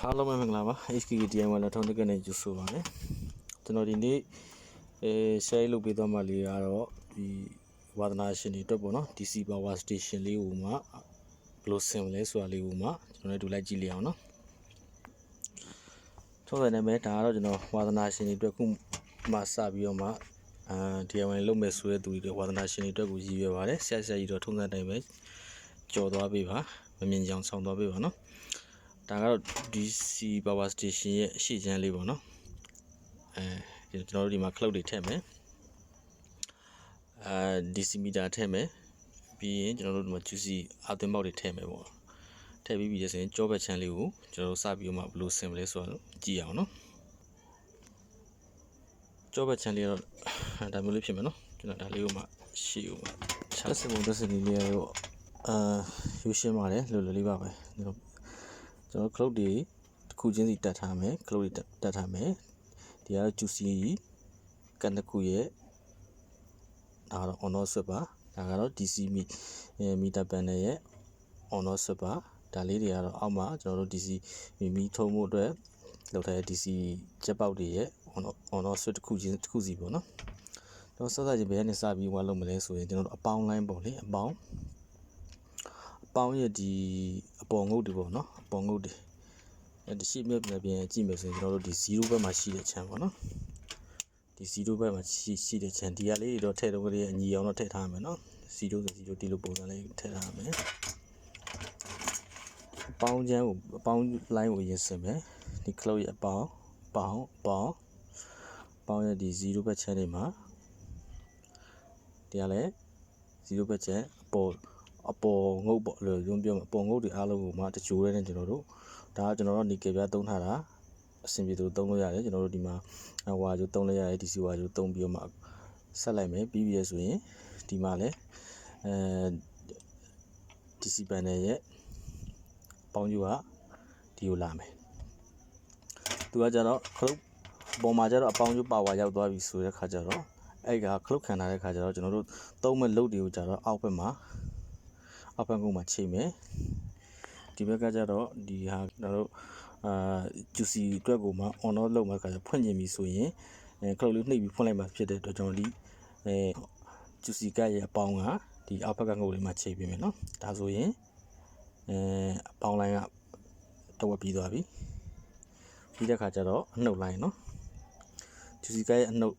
အားလုံးပဲမင်္ဂလာပါ HKDI မှာလက်ထောင်တက်ကနဲ့ကြိုဆိုပါမယ်ကျွန်တော်ဒီနေ့share လုပ်ပေးသွားမှလေးကတော့ဒီဝါသနာရှင်တွေအတွက်ပေါ့နော် DC power station လေးကိုမှဘယ်လိုဆင်မလဲဆိုတာလေးကိုမှကျွန်တော်တို့လိုက်ကြည့်လိုက်အောင်နော်ထုံးစံနဲ့ပဲဒါကတော့ကျွန်တော်ဝါသနာရှင်တွေအတွက်ခုမှစပြီးတော့မှDIY လုပ်မယ်ဆိုတဲ့သူတွေဝါသနာရှင်တွေအတွက်ကိုရည်ရွယ်ပါတယ်ဆက်ကြီးတော့ထုံးစံတိုင်းပဲကြော်သွားပေးပါမမြင်ကြအောင်ဆောင်သွားပေးပါနော်ဒါကတော့ DC power station ရဲ့အရှိချမ်းလေးပေါ့နော်ကျွန်တော်တို့ဒီမှာ cloud တွေထည့်မယ်DC meter ထည့်မယ်ပြီးရင်ကျွန်တော်တို့ဒီမှာ juicy အသွင်းပေါက်တွေထည့်မယ်ပေါ့ထည့်ပြီးပြီဆိုရင်ကြောဘက်ချမ်းလေးကိုကျွန်တော်တို့စပြီးတော့မှဘယ်လိုဆင်မလဲဆိုတော့ကြည့်အောင်နော်ကြောဘက်ချမ်းလေးတော့ဒါမျိုးလေးဖြစ်မယ်နော်ကျွန်တော်ဒါလေးကိုမှရှေ့ကိုမှချက်စပုံတစ်စလေးလေးရောယူရှင်းပါတယ်လွယ်လွယ်လေးပါပဲကျွန်တော် cloud တွေတစ်ခုချင်းစီတက်ထားမယ် cloud တွေတက်ထားမယ်ဒီကတော့ juicy ကန်တစ်ခုရဲ့ဒါကတော့ on off switch ပါဒါကတော့ DC meter panel ရဲ့ on off switch ပါဒါလေးတွေကတော့အောက်မှာကျွန်တော်တို့ DC မီထုံးမှုအတွက်လောက်ထားတဲ့ DC ချက်ပေါက်တွေရဲ့ on off switch တစ်ခုစီပေါ့နော်တော့စစချင်းဘယ်ကနေစပြီးဝါလုံးမလဲဆိုရင်ကျွန်တော်တို့အပေါင်း line ပေါ့လေအပေါင်းရဲ့ဒီအပေါ်ငုတ်တွေပေါ့နော်အပေါ်ငုတ်တွေဒီရှိမြက်ပြန်ကြည့်မယ်ဆိုရင်ကျွန်တော်တို့ဒီ0ဘက်မှာရှိတဲ့ channel ပေါ့နော်ဒီ0ဘက်မှာရှိတဲ့ channel ဒီကလေးတွေတော့ထည့်တော့ကလေးအညီအောင်တော့ထည့်ထားမယ်နော်0ဆို0ဒီလိုပုံစံလေးထည့်ထားမယ်အပေါင်းချမ်းကိုအပေါင်း line ကိုရင်ဆင်မယ်ဒီ cloud ရဲ့အပေါင်းရဲ့ဒီ0ဘက် channel တွေမှာဒီကလည်း0ဘက် channel အပေါ်ငုတ်ပေါ့လို့ပြောမှာအပေါ်ငုတ်တွေအားလုံးကိုမှတကြိုးရဲနဲ့ကျွန်တော်တို့ဒါကကျွန်တော်တို့နီကယ်ပြသုံးထားတာအဆင်ပြေလို့သုံးလို့ရတယ်ကျွန်တော်တို့ဒီမှာဝါဂျိုသုံးလို့ရတယ် DC ဝါဂျိုသုံးပြီးတော့မှဆက်လိုက်မယ်ပြီးပြီဆိုရင်ဒီမှာလည်းDC panel ရဲ့ပေါင်းကျိုးကဒီကိုလာမယ်သူကကြတော့ခလုတ်ပေါ်မှာကြတော့အပေါင်းကျိုးပါဝါရောက်သွားပြီဆိုတဲ့ခါကျတော့အဲ့ကခလုတ်ခံထားတဲ့ခါကျတော့ကျွန်တော်တို့သုံးမဲ့လုတ်တွေကိုကြတော့အောက်ဘက်မှာကုန်းမှာချိန်မယ်ဒီဘက်ကကြတော့ဒီဟာကျွန်တော်တို့juicy အတွက်ကိုမှ on off လုပ်မှခါကျဖွင့်ကျင်ပြီဆိုရင်ခလုတ်လေးနှိပ်ပြီးဖွင့်လိုက်မှဖြစ်တဲ့အတွက်ကျွန်တော်ဒီjuicy ကရဲ့အပေါင်းကဒီအောက်ဘက်ကငုတ်လေးမှာချိန်ပြမယ်နော်ဒါဆိုရင်အပေါင်းလိုင်းကတဝက်ပြီးသွားပြီပြီးတဲ့ခါကျတော့အနှုတ်လိုင်းနော်juicy ကရဲ့အနှုတ်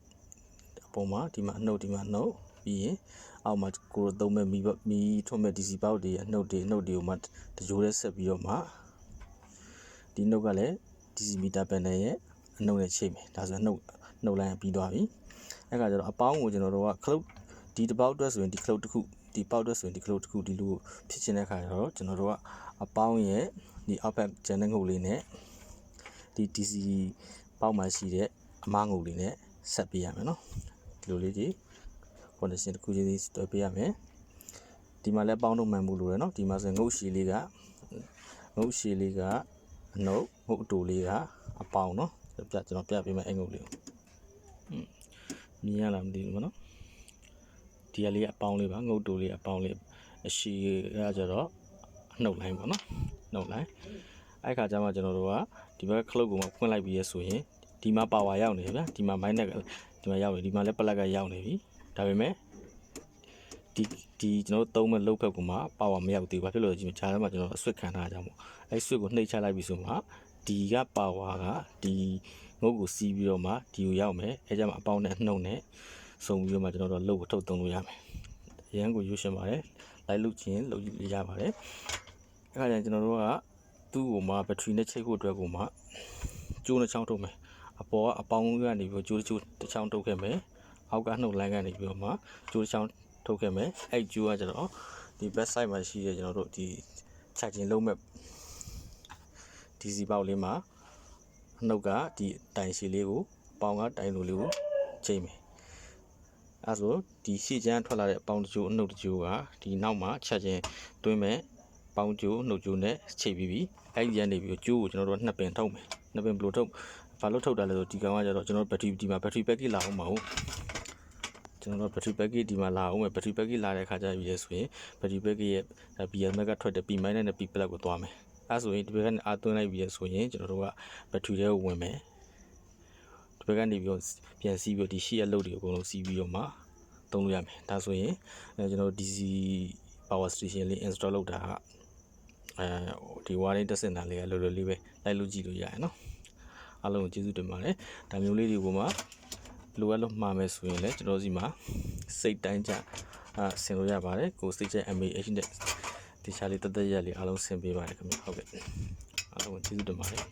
အပေါ်မှာဒီမှာအနှုတ်ပြီးရင်အောက်မှာကိုယ်သုံးမဲ့မီထွန်းမဲ့ DC ပေါက်တွေအနှုတ်တွေကိုမှတကြိုးလေးဆက်ပြီးတော့မှဒီနှုတ်ကလည်း DC meter panel ရဲ့အနှုတ်နဲ့ချိန်မယ်ဒါဆိုနှုတ်လိုင်းပြီးသွားပြီအဲ့ခါကျတော့အပေါင်းကိုကျွန်တော်တို့က cloud ဒီတစ်ပေါက်အတွက်ဆိုရင်ဒီ cloud တစ်ခုဒီပေါက်အတွက်ဆိုရင်ဒီ cloud တစ်ခုဒီလိုဖြစ်ချင်တဲ့ခါကျတော့ကျွန်တော်တို့ကအပေါင်းရဲ့ဒီအောက်ဘက်ကျန်တဲ့ငုတ်လေးနဲ့ဒီ DC ပေါက်မှာရှိတဲ့အမငုတ်လေးနဲ့ဆက်ပေးရမယ်နော်ဒီလိုလေးကြီး condition တစ်ခုချင်းစီတွဲပေးရမယ်ဒီမှာလည်းပေါင်းတော့မှန်မှုလိုတယ်နော်ဒီမှာဆိုရင်ငုတ်ရှည်လေးကအနှုတ်ငုတ်အတူလေးကအပေါင်းနော်ကျွန်တော်ပြပေးမယ်အဲ့ငုတ်လေးကိုမြင်ရလားမသိဘူးနော်ဒီကလေးကအပေါင်းလေးပါငုတ်တူလေးအပေါင်းလေးအရှည်ကကြတော့အနှုတ်လိုင်းပေါ့နော်နှုတ်လိုင်းအဲ့ခါကျမှကျွန်တော်တို့ကဒီဘက်ခလုတ်ကိုမှဖွင့်လိုက်ပြီးရဆိုရင်ဒီမှာပါဝါရောက်နေပြီဗျာဒီမှာမိုင်းနက်ကဒီမှာရောက်ပြီဒီမှာလည်းပလက်ကရောက်နေပြီဒါပေမဲ့ဒီကျွန်တော်တို့သုံးမဲ့လုတ်ဖက်ကမှပါဝါမရောက်သေးဘူးဘာဖြစ်လို့လဲဒီမှာခြားထဲမှာကျွန်တော်အဆွတ်ခံထားကြမှာအဲ့ဆွတ်ကိုနှိပ်ချလိုက်ပြီဆိုမှဒီကပါဝါကဒီငုတ်ကိုစီးပြီးတော့မှဒီကိုရောက်မယ်အဲကြမှာအပေါင်းနဲ့နှုတ်နဲ့စုံပြီးတော့မှကျွန်တော်တို့လုတ်ကိုထုတ်သုံးလို့ရမယ်အရန်ကိုရွှေ့ရှင်ပါတယ်လိုက်လုတ်ခြင်းလုတ်ရပါတယ်အဲ့ခါကျရင်ကျွန်တော်တို့ကသူ့ကိုမှဘက်ထရီနဲ့ချိတ်ဖို့အတွက်ကိုမှကျိုးနှချောင်းထုတ်မယ်အပေါ်ကအပေါင်းကနေပြီးကျိုးတစ်ချောင်းထုတ်ခဲ့မယ်အောက်ကနှုတ်လိုင်းကနေပြီးတော့မှကျိုးတစ်ချောင်းထုတ်ခဲ့မယ်အဲ့ကျိုးကကျတော့ဒီ back side မှာရှိတဲ့ကျွန်တော်တို့ဒီခြိုက်ခြင်းလုံးမဲ့ DC ပေါက်လေးမှာအနှုတ်ကဒီတိုင်ရှည်လေးကိုပေါင်းကတိုင်လိုလေးကိုချိန်မယ်အဲဆိုဒီရှေ့ကျန်းထွက်လာတဲ့အပေါင်းတကြိုးအနှုတ်တကြိုးကဒီနောက်မှာချက်ချင်းတွင်းမဲ့ပေါင်းကြိုးနှုတ်ကြိုးနဲ့ချိန်ပြီးပြီအဲ့ဒီကနေပြီးကျိုးကိုကျွန်တော်တို့နှစ်ပင်ထုတ်မယ်နှစ်ပင်ဘယ်လိုထုတ်ဘာလို့ထုတ်တာလဲဆိုဒီကောင်ကကျတော့ကျွန်တော်ဘက်ထရီဒီမှာဘက်ထရီ package လာအောင်မဟုတ်ကျွန်တော်တို့ battery package ဒီမှာလာအောင်မယ် battery package လာတဲ့ခါကျပြီလေဆိုရင် battery package ရဲ့ BMS ကထွက်တဲ့ P- နဲ့ P+ ကိုသွားမယ် အဲဆိုရင်ဒီဘက်ကနေအားသွင်းလိုက်ပြီးဆိုရင်ကျွန်တော်တို့ကဘက်ထရီထဲကိုဝင်မယ်ဒီဘက်ကနေပြီးတော့ပြန်စီးပြီးတော့ဒီရှေ့ရလုတ်တွေအကုန်လုံးစီးပြီးတော့မှသုံးလို့ရမယ်ဒါဆိုရင်ကျွန်တော် DC power station လေး install လုပ်တာကဒီ wiring တက်စင်တာလေးကလောလောလေးပဲလိုက်လို့ကြည့်လို့ရတယ်နော်အားလုံးကိုကျေးဇူးတင်ပါတယ်ဒါမျိုးလေးတွေကိုမှလိုအပ်လို့မှာမယ်ဆိုရင်လည်းကျွန်တော်စီမှာစိတ်တိုင်းကြဆင်လို့ရပါတယ်ကိုစိတ်ချက် MAH နဲ့ဒီချာလေးတက်တက်ရက်လေးအားလုံးဆင်ပေးပါတယ်ခင်ဗျဟုတ်ကဲ့အားလုံးကိုကျေးဇူးတင်ပါတယ်